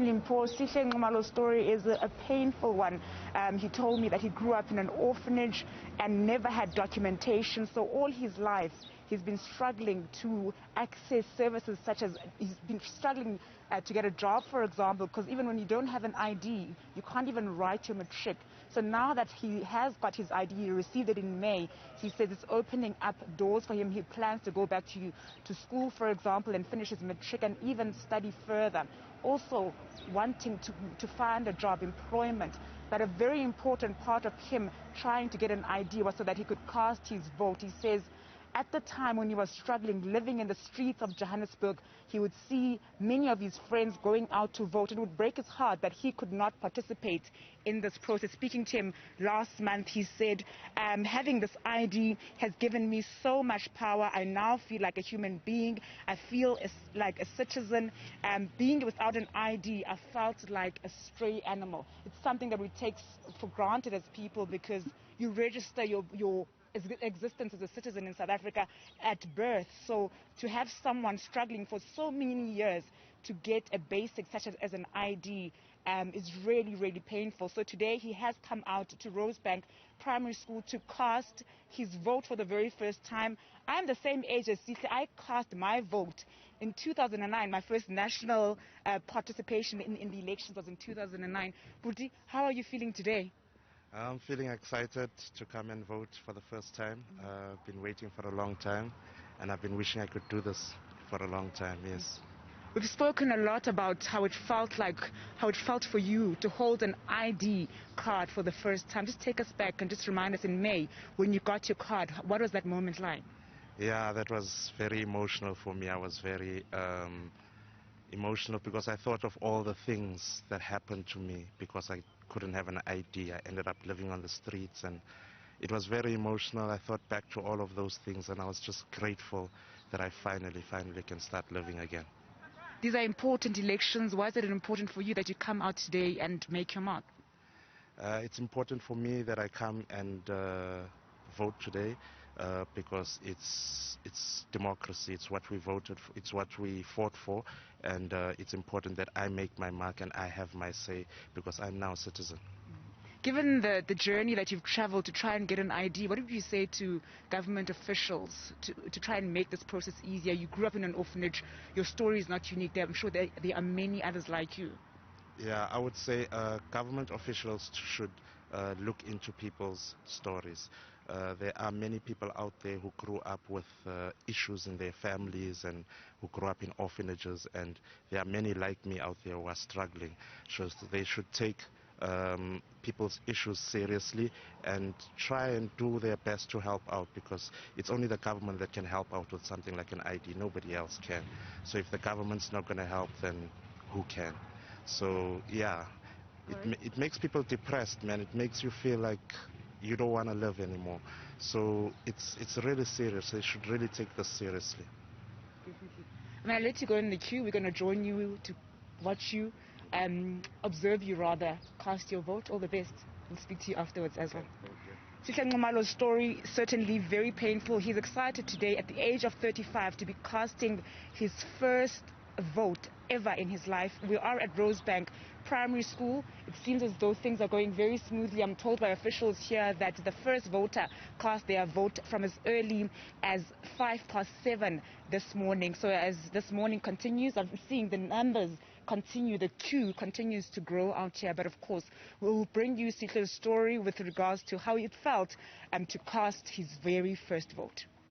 Certainly, poor Sihle Nxumalo's story is a painful one. He told me that he grew up in an orphanage and never had documentation, so all his life he's been struggling to access services such as, he's been struggling to get a job, for example, because even when you don't have an ID, you can't even write your matric. So now that he has got his ID, he received it in May, he says it's opening up doors for him. He plans to go back to school, for example, and finish his matric and even study further. Also wanting to find a job, employment. But a very important part of him trying to get an ID was so that he could cast his vote. He says at the time when he was struggling, living in the streets of Johannesburg, he would see many of his friends going out to vote. It would break his heart that he could not participate in this process. Speaking to him last month, he said, having this ID has given me so much power. I now feel like a human being. I feel like a citizen. Being without an ID, I felt like a stray animal. It's something that we take for granted as people because you register your existence as a citizen in South Africa at birth. So to have someone struggling for so many years to get a basic such as an ID is really, really painful. So today he has come out to Rosebank Primary School to cast his vote for the very first time. I'm the same age as Sihle. I cast my vote in 2009. My first national participation in the elections was in 2009. Buti, how are you feeling today? I'm feeling excited to come and vote for the first time. I've been waiting for a long time, and I've been wishing I could do this for a long time, yes. We've spoken a lot about how it felt for you to hold an ID card for the first time. Just take us back and just remind us in May when you got your card. What was that moment like? Yeah, that was very emotional for me. I was very emotional because I thought of all the things that happened to me because I couldn't have an ID. I ended up living on the streets, and it was very emotional. I thought back to all of those things, and I was just grateful that I finally can start living again. These are important elections. Why is it important for you that you come out today and make your mark? It's important for me that I come and vote today because it's democracy. It's what we voted for, it's what we fought for, and it's important that I make my mark and I have my say because I'm now a citizen. Given the journey that you've traveled to try and get an ID, what would you say to government officials to try and make this process easier? You grew up in an orphanage. Your story is not unique. I'm sure there are many others like you. Yeah, I would say government officials should look into people's stories. There are many people out there who grew up with issues in their families and who grew up in orphanages, and there are many like me out there who are struggling. So they should take people's issues seriously and try and do their best to help out, because it's only the government that can help out with something like an ID. Nobody else can. So if the government's not going to help, then who can? So yeah, it makes people depressed, man. It makes you feel like you don't want to live anymore. So it's really serious. They should really take this seriously. Definitely. I mean, I'll let you go in the queue. We're going to join you to watch you, observe you rather, cast your vote. All the best. We'll speak to you afterwards as well. Sihle Nxumalo's story certainly very painful. He's excited today at the age of 35 to be casting his first vote ever in his life. We are at Rosebank Primary School. It seems as though things are going very smoothly. I'm told by officials here that the first voter cast their vote from as early as 7:05 this morning. So as this morning continues, I'm seeing the numbers continue, the queue continues to grow out here. But of course, we'll bring you Sihle's story with regards to how it felt to cast his very first vote.